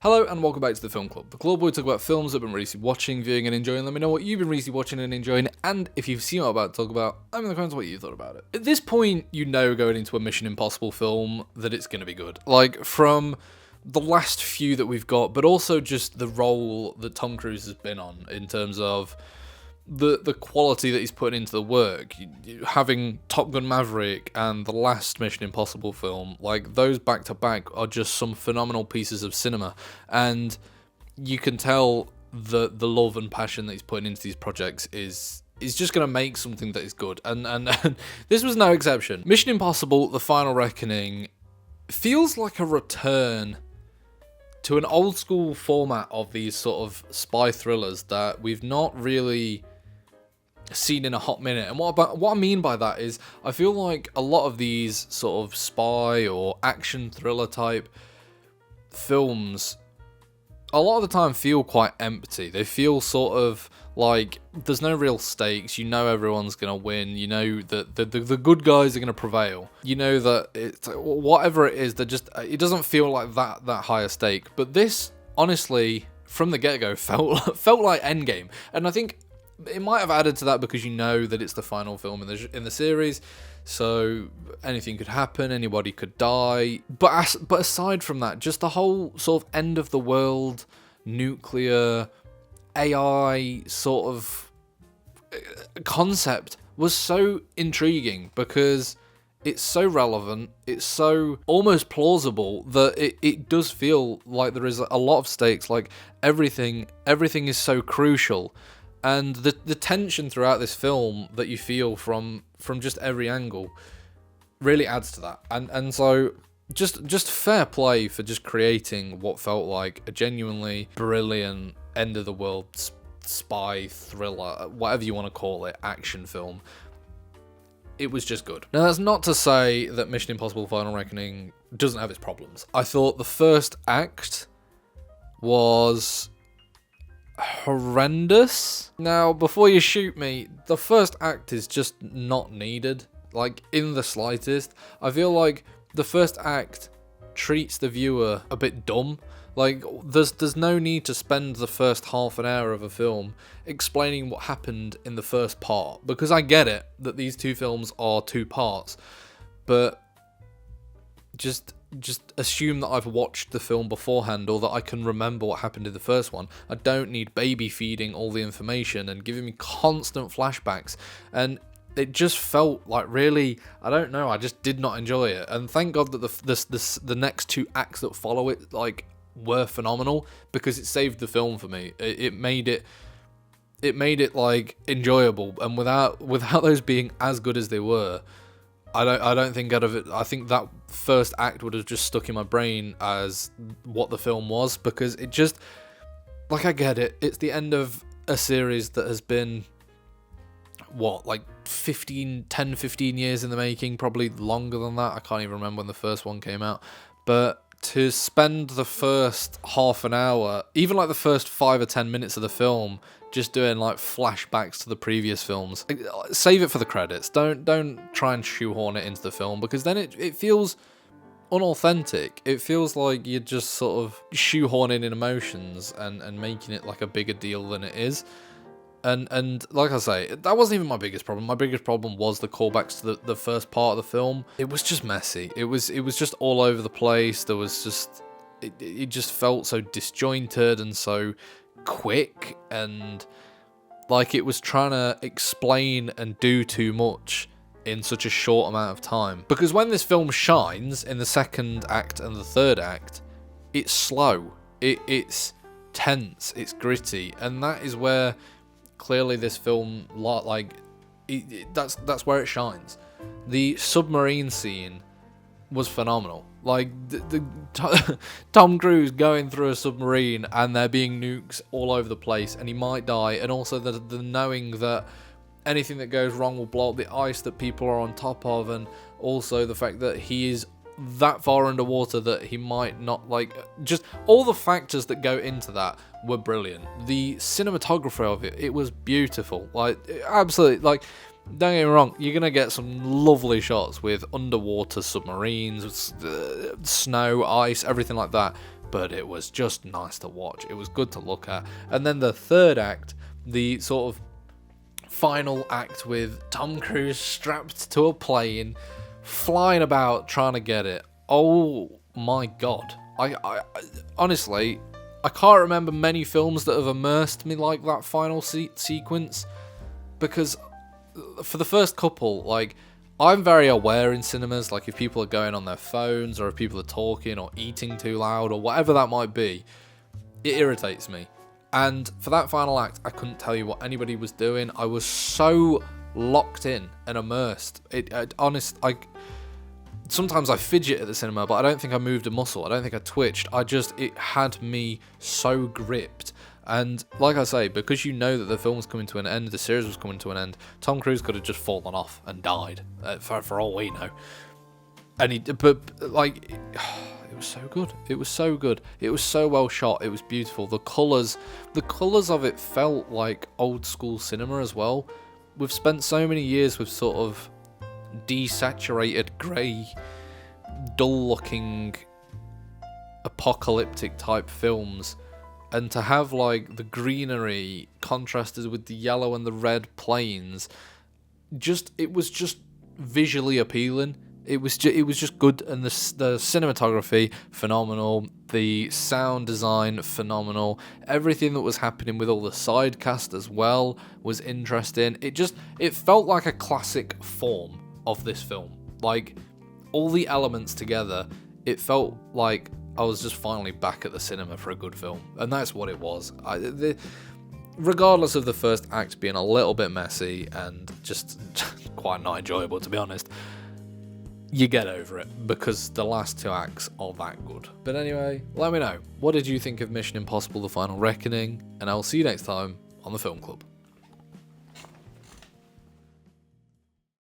Hello and welcome back to the Film Club, the club where we talk about films that I've been recently watching, viewing and enjoying. Let me know what you've been recently watching and enjoying, and if you've seen what I'm about to talk about, let me know in the comments what you thought about it. At this point, you know going into a Mission Impossible film that it's going to be good. Like, from the last few that we've got, but also just the role that Tom Cruise has been on in terms of the quality that he's putting into the work. Having Top Gun Maverick and the last Mission Impossible film, like, those back to back are just some phenomenal pieces of cinema, and you can tell the love and passion that he's putting into these projects is just going to make something that is good, and this was no exception. Mission Impossible: The Final Reckoning feels like a return to an old school format of these sort of spy thrillers that we've not really seen in a hot minute. And what I mean by that is, I feel like a lot of these sort of spy or action thriller type films a lot of the time feel quite empty. They feel sort of like there's no real stakes. You know everyone's gonna win. You know that the good guys are gonna prevail. You know that it's whatever it is. It doesn't feel like that high a stake. But this, honestly, from the get go, felt like Endgame, and I think it might have added to that because you know that it's the final film in the series, so anything could happen, anybody could die. But aside from that, just the whole sort of end of the world, nuclear, AI sort of concept was so intriguing because it's so relevant, it's so almost plausible that it does feel like there is a lot of stakes. Like everything is so crucial. And the tension throughout this film that you feel from just every angle really adds to that. And so just fair play for just creating what felt like a genuinely brilliant end of the world spy thriller, whatever you want to call it, action film. It was just good. Now, that's not to say that Mission Impossible: Final Reckoning doesn't have its problems. I thought the first act was horrendous. Now, before you shoot me, the first act is just not needed, like, in the slightest. I feel like the first act treats the viewer a bit dumb. Like, there's no need to spend the first half an hour of a film explaining what happened in the first part, because I get it that these two films are two parts, but just assume that I've watched the film beforehand or that I can remember what happened in the first one. I don't need baby feeding all the information and giving me constant flashbacks. And it just felt like, really, I don't know, I just did not enjoy it. And thank God that the next two acts that follow it, like, were phenomenal, because it saved the film for me. It made it like enjoyable, and without those being as good as they were, I don't think out of it. I think that first act would have just stuck in my brain as what the film was, because it just, like, I get it. It's the end of a series that has been, what, like 10, 15 years in the making, probably longer than that. I can't even remember when the first one came out. But to spend the first half an hour, even like the first 5 or 10 minutes of the film, just doing like flashbacks to the previous films, save it for the credits. Don't try and shoehorn it into the film, because then it feels unauthentic. It feels like you're just sort of shoehorning in emotions and making it like a bigger deal than it is. And like I say, that wasn't even my biggest problem. My biggest problem was the callbacks to the first part of the film. It was just messy. It was just all over the place. There was just, it just felt so disjointed and so quick, and like it was trying to explain and do too much in such a short amount of time. Because when this film shines in the second act and the third act, it's slow, it's tense, it's gritty, and that is where clearly this film, like, that's where it shines. The submarine scene was phenomenal. Like, Tom Cruise going through a submarine and there being nukes all over the place and he might die, and also the knowing that anything that goes wrong will blow up the ice that people are on top of, and also the fact that he is that far underwater that he might not, like, just all the factors that go into that were brilliant. The cinematography of it was beautiful. Like, absolutely, like, don't get me wrong, you're gonna get some lovely shots with underwater submarines, snow, ice, everything like that. but it was just nice to watch. It was good to look at. And then the third act, the sort of final act with Tom Cruise strapped to a plane, flying about trying to get it. Oh my god. I honestly, I can't remember many films that have immersed me like that final sequence, because for the first couple, like, I'm very aware in cinemas, like if people are going on their phones or if people are talking or eating too loud or whatever that might be, it irritates me. And for that final act, I couldn't tell you what anybody was doing. I was so locked in and immersed. Sometimes I fidget at the cinema, but I don't think I moved a muscle. I don't think I twitched. It had me so gripped. And like I say, because you know that the film was coming to an end, the series was coming to an end, Tom Cruise could have just fallen off and died, for all we know. And it was so good. It was so good. It was so well shot. It was beautiful. The colours of it felt like old school cinema as well. We've spent so many years with sort of desaturated, grey, dull-looking, apocalyptic type films. And to have like the greenery contrasted with the yellow and the red plains, it was just visually appealing. It was just good, and the cinematography phenomenal, the sound design phenomenal, everything that was happening with all the side cast as well was interesting. It felt like a classic form of this film. Like all the elements together, it felt like I was just finally back at the cinema for a good film, and that's what it was. Regardless of the first act being a little bit messy and just quite not enjoyable, to be honest, you get over it because the last two acts are that good. But anyway, let me know, what did you think of Mission Impossible: The Final Reckoning? And I'll see you next time on the Film Club.